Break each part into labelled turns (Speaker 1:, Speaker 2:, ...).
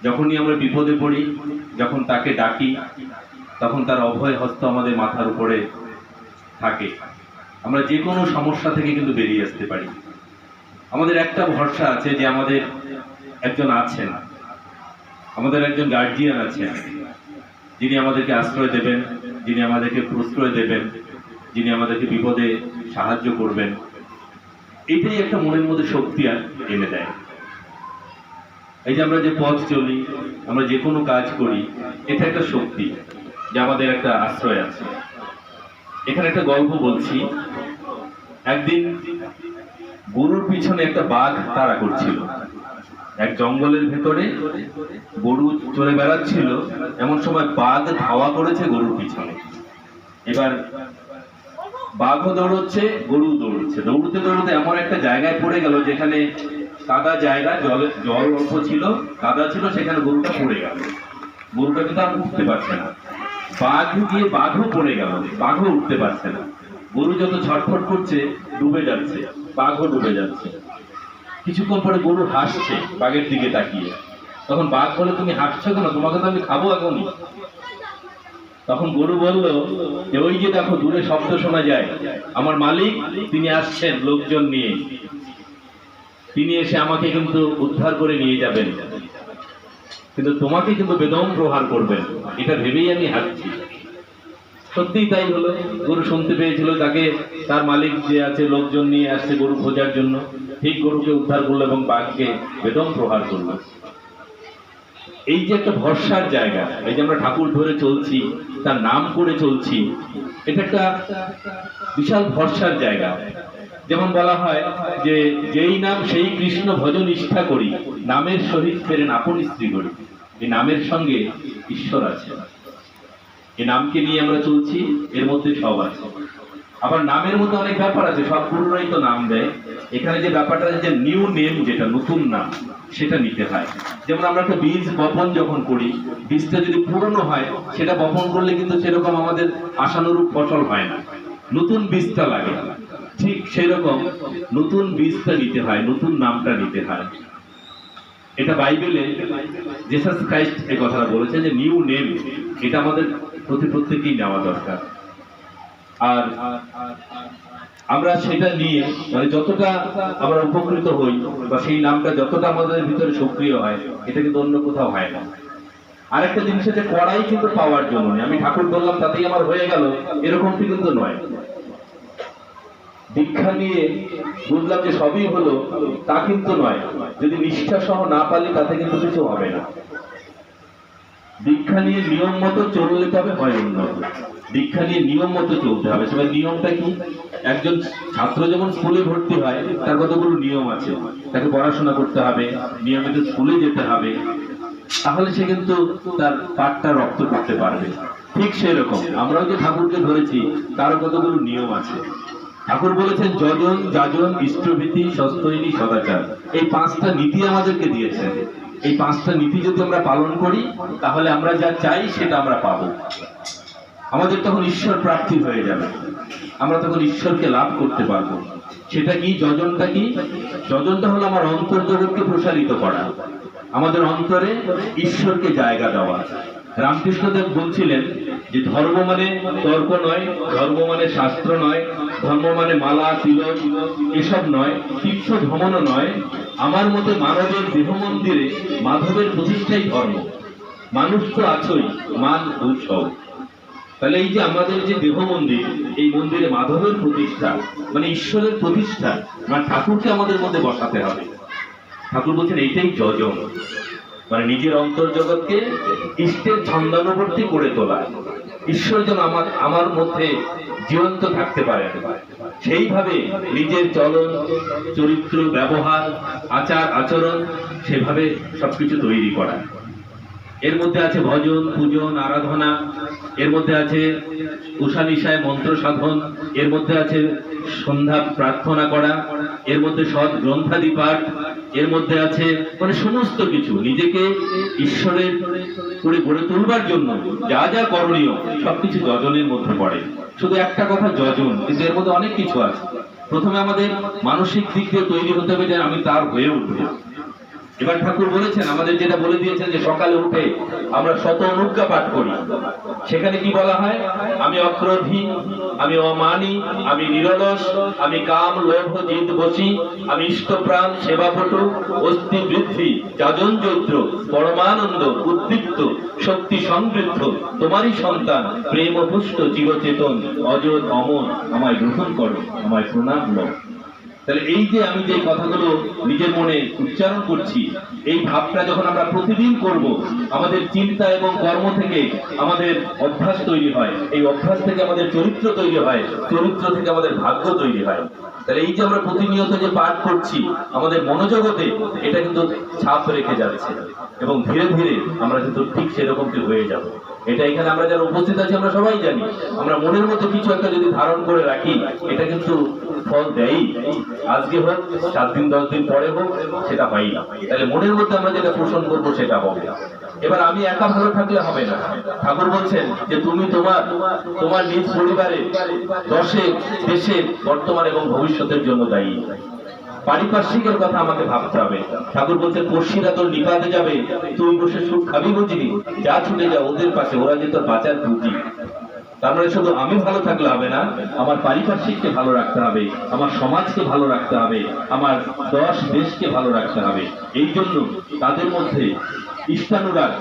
Speaker 1: যখনই আমরা বিপদে পড়ি, যখন তাকে ডাকি, তখন তার অভয় হস্ত আমাদের মাথার উপরে থাকে। আমরা যে কোনো সমস্যা থেকে কিন্তু বেরিয়ে আসতে পারি। আমাদের একটা ভরসা আছে যে আমাদের একজন আছেন, আমাদের একজন গার্জিয়ান আছেন, যিনি আমাদেরকে আশ্রয় দেবেন, যিনি আমাদেরকে প্রশ্রয় দেবেন, যিনি আমাদেরকে বিপদে সাহায্য করবেন। এটাই একটা মনের মধ্যে শক্তি এনে দেয়। এই যে আমরা যে পথ চলি, আমরা যে কোনো কাজ করি, এটা একটা শক্তি যে আমাদের একটা আশ্রয় আছে। এখানে একটা গল্প বলছি। একদিন গরুর পিছনে একটা বাঘ তাড়া করছিল। এক জঙ্গলের ভেতরে গরু চলে বেড়াচ্ছিল, এমন সময় বাঘ ধাওয়া করেছে গরুর পিছনে। এবার বাঘও দৌড়চ্ছে, গরু দৌড়চ্ছে। দৌড়তে দৌড়তে এমন একটা জায়গায় পড়ে গেল যেখানে কাদা জায়গা, জল অল্প ছিল, কাদা ছিল, সেখানে গরুটা পড়ে গেল। গরুটা কিন্তু আর উঠতে পারছে না। বাঘ গিয়ে বাঘও পড়ে গেল, বাঘও উঠতে পারছে না। গরু যত ছটফট করছে, ডুবে যাচ্ছে, বাঘও ডুবে যাচ্ছে। কিছুক্ষণ পরে গরু হাসছে বাঘের দিকে তাকিয়ে। তখন বাঘ বলে, তুমি হাসছো কেন? তোমাকে তো আমি খাবো এখনই। তখন গরু বলল যে, ওই যে দেখো দূরে শব্দ শোনা যায়, আমার মালিক তিনি আসছেন লোকজন নিয়ে, তিনি এসে আমাকে কিন্তু উদ্ধার করে নিয়ে যাবেন, কিন্তু তোমাকে কিন্তু বেদম প্রহার করবেন, এটা ভেবেই আমি হাসছি। সত্যিই তাই হলো। গরু শুনতে পেয়েছিল তাকে তার মালিক যে আছে লোকজন নিয়ে আসছে গরু খোঁজার জন্য। ঠিক গরুকে উদ্ধার করলো এবং বাঘকে বেদম প্রহার করলো। এই যে একটা ভরসার জায়গা, এই যে আমরা ঠাকুর ধরে চলছি, তার নাম করে চলছি, এটা একটা বিশাল ভরসার জায়গা। যেমন বলা হয় যে, যেই নাম সেই কৃষ্ণ ভজ নিষ্ঠা করি, নামের সহিত ফেরেন আপন স্ত্রী করি। এই নামের সঙ্গে ঈশ্বর আছে। এই নামকে নিয়ে আমরা চলছি, এর মধ্যে সব আছে। আবার নামের মধ্যে অনেক ব্যাপার আছে, সব গুরুরাই তো নাম দেয়। এখানে যে ব্যাপারটা যে নিউ নেম, যেটা নতুন নাম, সেটা নিতে হয়। যেমন আমরা একটা বীজ বপন যখন করি, বীজটা যদি পুরনো হয়, সেটা বপন করলে কিন্তু সেরকম আমাদের আশানুরূপ ফসল হয় না, নতুন বীজটা লাগে। ঠিক সেরকম নতুন বীজটা নিতে হয়, নতুন নামটা নিতে হয়। এটা বাইবেলে জিসাস ক্রাইস্ট এই কথাটা বলেছে যে নিউ নেম, এটা আমাদের প্রত্যেকেই নেওয়া দরকার। আর আমরা সেটা নিয়ে মানে যতটা আমরা উপকৃত হই, বা সেই নামটা যতটা আমাদের ভিতরে সক্রিয় হয়, এটা কিন্তু অন্য কোথাও হয় না। আরেকটা জিনিস হচ্ছে, কড়াই কিন্তু পাওয়ার জন্য নয়, আমি ঠাকুর বললাম তাতেই আমার হয়ে গেল, এরকমটি কিন্তু নয়। দীক্ষা নিয়ে বুঝলাম যে সবই হলো, তা কিন্তু নয়। যদি নিষ্ঠা সহ না পালি, তাতে কিন্তু কিছু হবে না। দীক্ষা নিয়ে নিয়ম মতো চললে তবে হয় উন্নত। দীক্ষা নিয়ে নিয়ম মতো চলতে হবে। সেবার নিয়মটা কি? একজন ছাত্র যেমন স্কুলে ভর্তি হয়, তার কতগুলো নিয়ম আছে। তাকে পড়াশোনা করতে হবে, নিয়মিত স্কুলে যেতে হবে, তাহলে সে কিন্তু তার পাঠটা রপ্ত করতে পারবে। ঠিক সেই রকম আমরাও যে ঠাকুরকে ধরেছি, তারও কতগুলো নিয়ম আছে। ঠাকুর বলেছেন, যজন যাজন ইষ্টভীতি সস্তৈনী সদাচার। এই পাঁচটা নীতি আমাদেরকে দিয়েছেন। এই পাঁচটা নীতি যদি আমরা পালন করি, তাহলে আমরা যা চাই সেটা আমরা পাবো। আমাদের তখন ঈশ্বর প্রাপ্তি হয়ে যাবে, আমরা তখন ঈশ্বরকে লাভ করতে পারবো। সেটা কি? যজনটা কি? যজনটা হলো আমার অন্তর জগৎকে প্রসারিত করা, আমাদের অন্তরে ঈশ্বরকে জায়গা দেওয়া। রামকৃষ্ণদেব বলছিলেন যে, ধর্ম মানে তর্ক নয়, ধর্ম মানে শাস্ত্র নয়, ধর্ম মানে মালা তিলক এসব নয়, তীর্থ ভ্রমণও নয়। আমার মতে মানবের দেহ মন্দিরে মাধবের প্রতিষ্ঠাই ধর্ম। মানুষ তো আছোই, মান উৎসব। তাহলে এই যে আমাদের যে দেহ মন্দির, এই মন্দিরে মাধবের প্রতিষ্ঠা মানে ঈশ্বরের প্রতিষ্ঠা, মানে ঠাকুরকে আমাদের মধ্যে বসাতে হবে। ঠাকুর বলছেন এইটাই যজন, মানে নিজের অন্তর জগৎকে ইষ্টের ছন্দানুবর্তী করে তোলা। ঈশ্বর যেন আমার মধ্যে জীবন্ত থাকতে পারে, সেইভাবে নিজের চলন চরিত্র ব্যবহার আচার আচরণ সেভাবে সবকিছু তৈরি করা। এর মধ্যে আছে ভজন পূজন আরাধনা, এর মধ্যে আছে উষানিশায় মন্ত্র সাধন, এর মধ্যে আছে সন্ধ্যা প্রার্থনা করা, এর মধ্যে সৎ গ্রন্থাদি পাঠ, এর মধ্যে আছে মানে সমস্ত কিছু নিজেকে ঈশ্বরের করে গড়ে তুলবার জন্য যা যা করণীয় সবকিছু যজনের মধ্যে পড়ে। শুধু একটা কথা যজন, কিন্তু এর মধ্যে অনেক কিছু আছে। প্রথমে আমাদের মানসিক দিক দিয়ে তৈরি হতে হবে যে আমি তার হয়ে উঠবো। এবার ঠাকুর বলেছেন, আমাদের যেটা বলে দিয়েছেন যে সকালে উঠে আমরা শত অনুজ্ঞা পাঠ করি। সেখানে কি বলা হয়? আমি অক্রোধী, আমি অমানী, আমি নিরলস, আমি কাম লোভ জিদ বসি, আমি ইষ্টপ্রাণ সেবাপটু, অস্থি বৃদ্ধি যাজন চৈত্র, পরমানন্দ উদ্দীপ্ত, শক্তি সমৃদ্ধ, তোমারই সন্তান, প্রেম পুষ্ট চিরচেতন, অজর অমর, আমায় গ্রহণ করো, আমায় প্রণাম লও। তাহলে এই যে আমি যে কথাগুলো নিজের মনে উচ্চারণ করছি, এই ভাবটা যখন আমরা প্রতিদিন করব, আমাদের চিন্তা এবং কর্ম থেকে আমাদের অভ্যাস তৈরি হয়, এই অভ্যাস থেকে আমাদের চরিত্র তৈরি হয়, চরিত্র থেকে আমাদের ভাগ্য তৈরি হয়। তাহলে এই যে আমরা প্রতিনিয়ত যে পাঠ করছি, আমাদের মনোজগতে এটা কিন্তু ছাপ রেখে যাচ্ছে এবং ধীরে ধীরে আমরা কিন্তু ঠিক সেরকম হয়ে যাব। এটা এখানে আমরা যারা উপস্থিত আছি আমরা সবাই জানি, আমরা মনের মধ্যে কিছু একটা যদি ধারণ করে রাখি, এটা কিন্তু ফল দেয়। আজকে হোক, 7 দিন 10 দিন পরে হোক, সেটা পাই না। তাহলে মনের মধ্যে আমরা যেটা পোষণ করবো সেটা হবে। এবার আমি একা ভালো থাকলে হবে না। ঠাকুর বলছেন যে তুমি তোমার নিজ পরিবারে, দেশে বর্তমান এবং ভবিষ্যতের জন্য দায়ী। পারিপার্শ্বিকের কথা আমাকে ভাবতে হবে। ঠাকুর বলছেন পড়শিরা তোর নিপাতে যাবে, তুই বসে সুখ খাবি বুঝবি, যা ছুটে যা ওদের পাশে, ওরা যে তোর বাঁচার পুঁজি। তার মানে শুধু আমি ভালো থাকলে হবে না, আমার পারিপার্শ্বিককে ভালো রাখতে হবে, আমার সমাজকে ভালো রাখতে হবে, আমার দেশকে ভালো রাখতে হবে। এই জন্য তাদের মধ্যে ইষ্টানুরাগ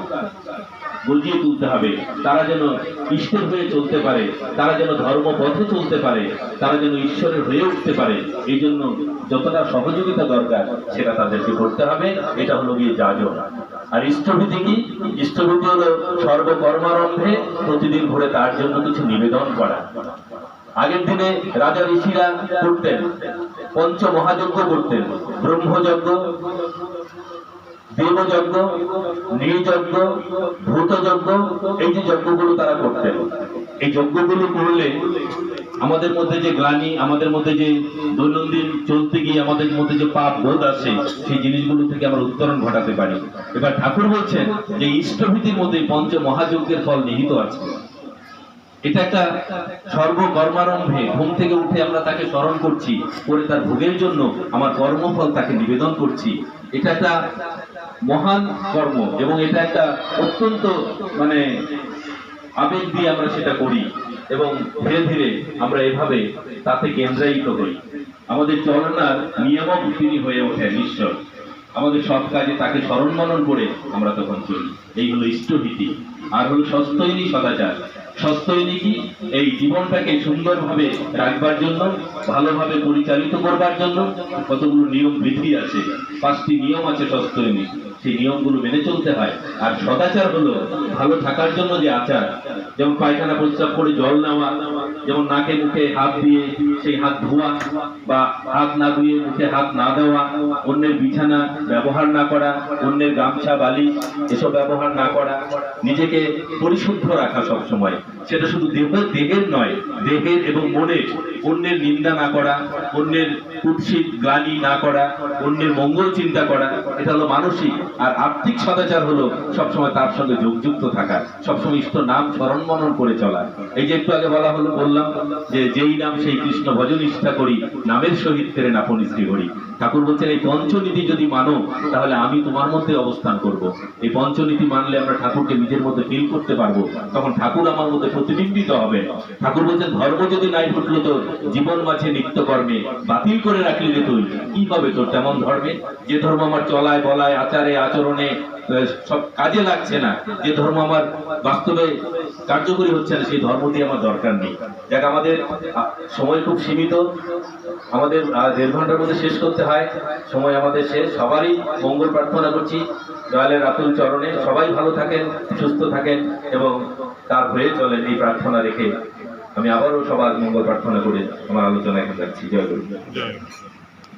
Speaker 1: বুঝিয়ে তুলতে হবে। তারা যেন ইষ্টের হয়ে চলতে পারে, তারা যেন ধর্মপথে চলতে পারে, তারা যেন ঈশ্বরের হয়ে উঠতে পারে। এই জন্য যতটা সহযোগিতা দরকার সেটা তাদেরকে করতে হবে। এটা হলো গিয়ে যাজন। আর ইষ্টভীতি কি? ইষ্টভীতি হলো সর্বকর্মারম্ভে প্রতিদিন ভোরে তার জন্য কিছু নিবেদন করা। আগের দিনে রাজা ঋষিরা করতেন, পঞ্চ মহাযজ্ঞ করতেন, ব্রহ্মযজ্ঞ, দেবযজ্ঞ, নৃযজ্ঞ, ভূতযজ্ঞ, এই যে যজ্ঞগুলো তারা করতেন। এই যজ্ঞগুলো করলে আমাদের মধ্যে যে গ্লানি, আমাদের মধ্যে যে দৈনন্দিন চলতে গিয়ে আমাদের মধ্যে যে পাপ বোধ আছে, সেই জিনিসগুলো থেকে আমরা উত্তরণ ঘটাতে পারি। এবার ঠাকুর বলছেন যে ইষ্টভীতির মধ্যে পঞ্চ মহাযজ্ঞের ফল নিহিত আছে। এটা একটা সর্বকর্মারম্ভে ঘুম থেকে উঠে আমরা তাকে স্মরণ করছি, করে তার ভোগের জন্য আমার কর্মফল তাকে নিবেদন করছি। এটা একটা মহান কর্ম এবং এটা একটা অত্যন্ত আবেগ দিয়ে আমরা সেটা করি এবং ধীরে ধীরে আমরা এভাবে তাতে কেন্দ্রায়িত হই। আমাদের চলনার নিয়ামক তিনি হয়ে ওঠেন ঈশ্বর। আমাদের সব কাজে তাকে স্মরণ মনন করে আমরা তখন চলি। এই হলো ইষ্টভীতি। আর হলো সস্তৈনী সদাচার। সস্তৈনী কি? এই জীবনটাকে সুন্দরভাবে রাখবার জন্য, ভালোভাবে পরিচালিত করবার জন্য কতগুলো নিয়ম বিধি আছে। 5টি নিয়ম আছে সস্তৈনী, সেই নিয়মগুলো মেনে চলতে হয়। আর সদাচার হলো ভালো থাকার জন্য যে আচার, যেমন পায়খানা প্রস্রাব করে জল নেওয়া, যেমন নাকে মুখে হাত দিয়ে সেই হাত ধোয়া, বা হাত না ধুয়ে মুখে হাত না দেওয়া, অন্যের বিছানা ব্যবহার না করা, অন্যের গামছা বালি এসব ব্যবহার না করা, নিজেকে পরিশুদ্ধ রাখা সব সময়। সেটা শুধু দেহের নয়, দেহের এবং মনের। অন্যের নিন্দা না করা, অন্যের কুৎসিত গ্লানি না করা, অন্যের মঙ্গল চিন্তা করা, এটা হলো মানসিক। আর আত্মিক সদাচার হলো সবসময় তার সঙ্গে যোগযুক্ত থাকা, সবসময় ইষ্ট নাম স্মরণ মনন করে চলা। এই যে একটু আগে বললাম যে যেই নাম সেই কৃষ্ণ ভজন নিষ্ঠা করি, নামের সহিত ফেরে আপনি শ্রী হরি। ঠাকুর বলছেন এই পঞ্চনীতি যদি মানো, তাহলে আমি তোমার মধ্যে অবস্থান করব। এই পঞ্চনীতি মানলে আমরা ঠাকুরকে নিজের মধ্যে ফিল করতে পারবো, তখন ঠাকুর আমার মধ্যে প্রতিবিম্বিত হবে। ঠাকুর বলছেন ধর্ম যদি নাই ফুটলো তোর জীবন মাঝে নিত্য কর্মে, বাতিল করে রাখলি রে তুই, কি হবে তোর তেমন ধর্মে? যে ধর্ম আমার চলায় বলায় আচারে আচরণে সব কাজে লাগছে না, যে ধর্ম আমার বাস্তবে কার্যকরী হচ্ছে না, সেই ধর্ম দিয়ে আমার দরকার নেই। দেখ আমাদের সময় খুব সীমিত, আমাদের 1.5 ঘন্টার মধ্যে শেষ করতে হয়, সময় আমাদের শেষ। সবারই মঙ্গল প্রার্থনা করছি দয়ালের আতুল চরণে। সবাই ভালো থাকেন, সুস্থ থাকেন এবং তার হয়ে চলেন, এই প্রার্থনা রেখে আমি আবারও সবার মঙ্গল প্রার্থনা করে আমার আলোচনা এখন যাচ্ছি। জয় গুরু।